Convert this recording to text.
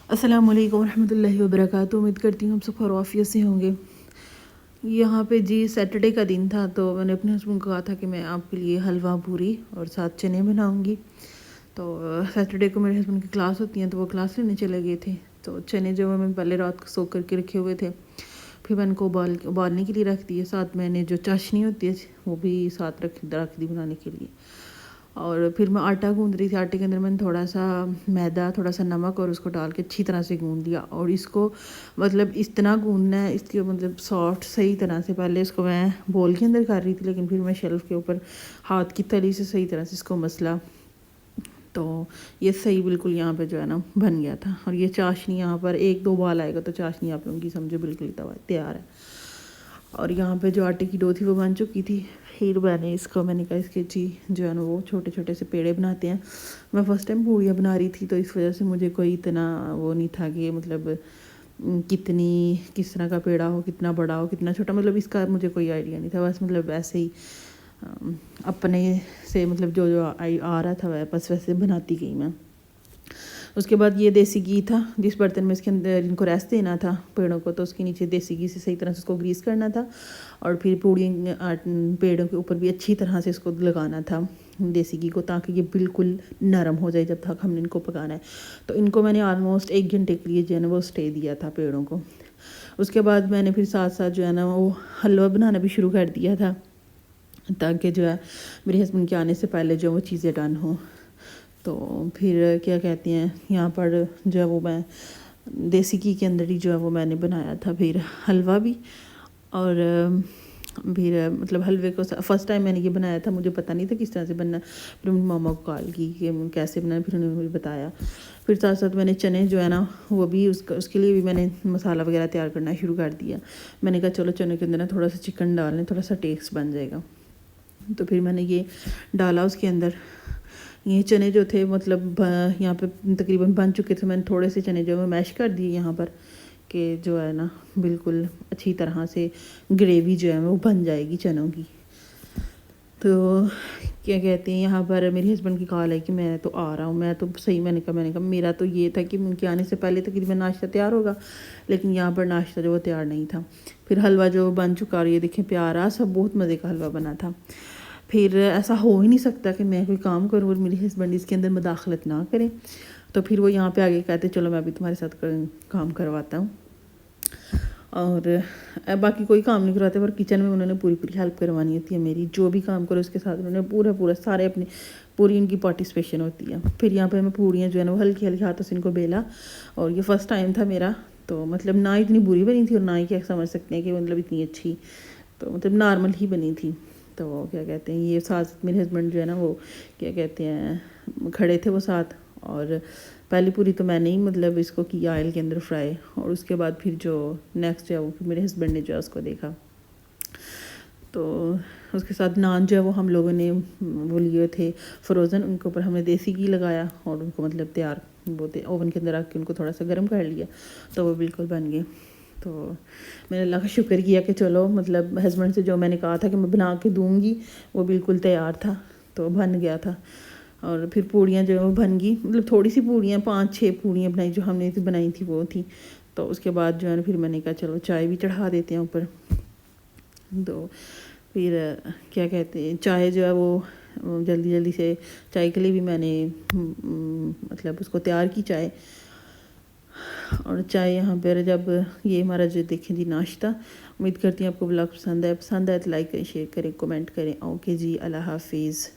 अस्सलाम वालेकुम रहमतुल्लाहि व बरकातुहू। उम्मीद करती हूँ आप सब खैर आफियत से होंगे। यहाँ पे जी सैटरडे का दिन था, तो मैंने अपने हस्बैंड को कहा था कि मैं आपके लिए हलवा पूरी और साथ चने बनाऊँगी। तो सैटरडे को मेरे हस्बैंड की क्लास होती हैं, तो वो क्लास लेने चले गए थे। तो चने जो है मैं पहले रात को सोख करके रखे हुए थे, फिर मैंने उनको उबालने के लिए रख दिए। साथ मैंने जो चाशनी होती है वो भी साथ रख दी बनाने के लिए। और फिर मैं आटा गूँध रही थी। आटे के अंदर मैंने थोड़ा सा मैदा, थोड़ा सा नमक और उसको डाल के अच्छी तरह से गूँध लिया। और इसको मतलब इतना गूँधना है, इसके मतलब सॉफ्ट सही तरह से। पहले इसको मैं बोल के अंदर कर रही थी, लेकिन फिर मैं शेल्फ़ के ऊपर हाथ की तली से सही तरह से इसको मसला, तो ये सही बिल्कुल यहाँ पे जो है ना बन गया था। और ये चाशनी यहाँ पर एक दो बाल आएगा तो चाशनी आप लोगों की समझो बिल्कुल तैयार है। और यहाँ पे जो आटे की डो थी वो बन चुकी थी। फिर मैंने कहा इसके जी जो है ना वो छोटे छोटे से पेड़े बनाते हैं। मैं फ़र्स्ट टाइम पूड़ियाँ बना रही थी, तो इस वजह से मुझे कोई इतना वो नहीं था कि मतलब किस तरह का पेड़ा हो, कितना बड़ा हो, कितना छोटा, मतलब इसका मुझे कोई आइडिया नहीं था। बस मतलब ऐसे ही अपने से मतलब जो जो आ रहा था वह बस वैसे बनाती गई मैं। उसके बाद ये देसी घी था, जिस बर्तन में इसके अंदर इनको रेस्ट देना था पेड़ों को, तो उसके नीचे देसी घी से सही तरह से उसको ग्रीस करना था। और फिर पूड़ी पेड़ों के ऊपर भी अच्छी तरह से इसको लगाना था देसी घी को, ताकि ये बिल्कुल नरम हो जाए जब तक हमने इनको पकाना है। तो इनको मैंने ऑलमोस्ट 1 घंटे के लिए जो है ना वो स्टे दिया था पेड़ों को। उसके बाद मैंने फिर साथ साथ जो है ना वो हलवा बनाना भी शुरू कर दिया था, ताकि जो है मेरे हस्बैंड के आने से पहले जो वो चीज़ें डन हो। तो फिर क्या कहते हैं, यहाँ पर जो है वो मैं देसी घी के अंदर ही जो है वो मैंने बनाया था फिर हलवा भी। और फिर मतलब हलवे को फ़र्स्ट टाइम मैंने ये बनाया था, मुझे पता नहीं था किस तरह से बनना। फिर मेरी मामा को कॉल की कि कैसे बनाना, फिर उन्होंने मुझे बताया। फिर साथ साथ मैंने चने जो है ना वो भी उसके लिए भी मैंने मसाला वगैरह तैयार करना शुरू कर दिया। मैंने कहा चलो चने के अंदर ना थोड़ा सा चिकन डाल लें, थोड़ा सा टेस्ट बन जाएगा। तो फिर मैंने ये डाला उसके अंदर। ये चने जो थे मतलब यहाँ पे तकरीबन बन चुके थे। मैंने थोड़े से चने जो है मैश कर दिए यहाँ पर, कि जो है ना बिल्कुल अच्छी तरह से ग्रेवी जो है वो बन जाएगी चनों की। तो क्या कहते हैं, यहाँ पर मेरे हस्बैंड की कॉल है कि मैं तो आ रहा हूँ। मैं तो सही मैंने कहा मेरा तो ये था कि उनके आने से पहले तकरीबन नाश्ता तैयार होगा, लेकिन यहाँ पर नाश्ता जो वो तैयार नहीं था। फिर हलवा जो बन चुका, और ये देखें प्यारा सब बहुत मज़े का हलवा बना था। फिर ऐसा हो ही नहीं सकता कि मैं कोई काम करूँ और मेरे हस्बैंड इसके अंदर मुदाखलत ना करें। तो फिर वो यहाँ पे आगे कहते चलो मैं भी तुम्हारे साथ काम करवाता हूँ। और बाकी कोई काम नहीं करवाते, पर किचन में उन्होंने पूरी पूरी हेल्प करवानी होती है मेरी। जो भी काम करो उसके साथ उन्होंने पूरा पूरा सारे अपनी पूरी इनकी पार्टिसिपेशन होती है। फिर यहाँ पे मैं पूड़ियाँ जो है ना वो हल्की हल्की हाथों से इनको बेला। और ये फ़र्स्ट टाइम था मेरा, तो मतलब ना इतनी बुरी बनी थी और ना ही क्या समझ सकते हैं कि मतलब इतनी अच्छी, तो मतलब नॉर्मल ही बनी थी। तो क्या कहते हैं, ये साथ मेरे हस्बैंड जो है ना वो क्या कहते हैं खड़े थे वो साथ। और पहली पूरी तो मैंने ही मतलब इसको किया ऑयल के अंदर फ्राई, और उसके बाद फिर जो नेक्स्ट है वो फिर मेरे हस्बैंड ने जो है उसको देखा। तो उसके साथ नान जो है वो हम लोगों ने वो लिए थे फ्रोज़न, उनके ऊपर हमने देसी घी लगाया और उनको मतलब तैयार वो ओवन के अंदर रख के उनको थोड़ा सा गर्म कर लिया, तो वो बिल्कुल बन गए। तो मैंने अल्लाह का शुक्र किया कि चलो मतलब हस्बैंड से जो मैंने कहा था कि मैं बना के दूँगी वो बिल्कुल तैयार था, तो बन गया था। और फिर पूड़ियाँ जो है वो बन गई, मतलब थोड़ी सी पूड़ियाँ 5-6 पूड़ियाँ बनाई जो हमने बनाई थी वो थी। तो उसके बाद जो है ना फिर मैंने कहा चलो चाय भी चढ़ा देते हैं ऊपर। तो फिर क्या कहते हैं, चाय जो है वो जल्दी जल्दी से चाय के लिए भी मैंने मतलब उसको तैयार की चाय। और चाय यहाँ पर जब ये हमारा जो देखें जी नाश्ता, उम्मीद करती हूँ आपको ब्लॉग पसंद है तो लाइक करें, शेयर करें, कमेंट करें। ओके जी, अल्लाह हाफिज़।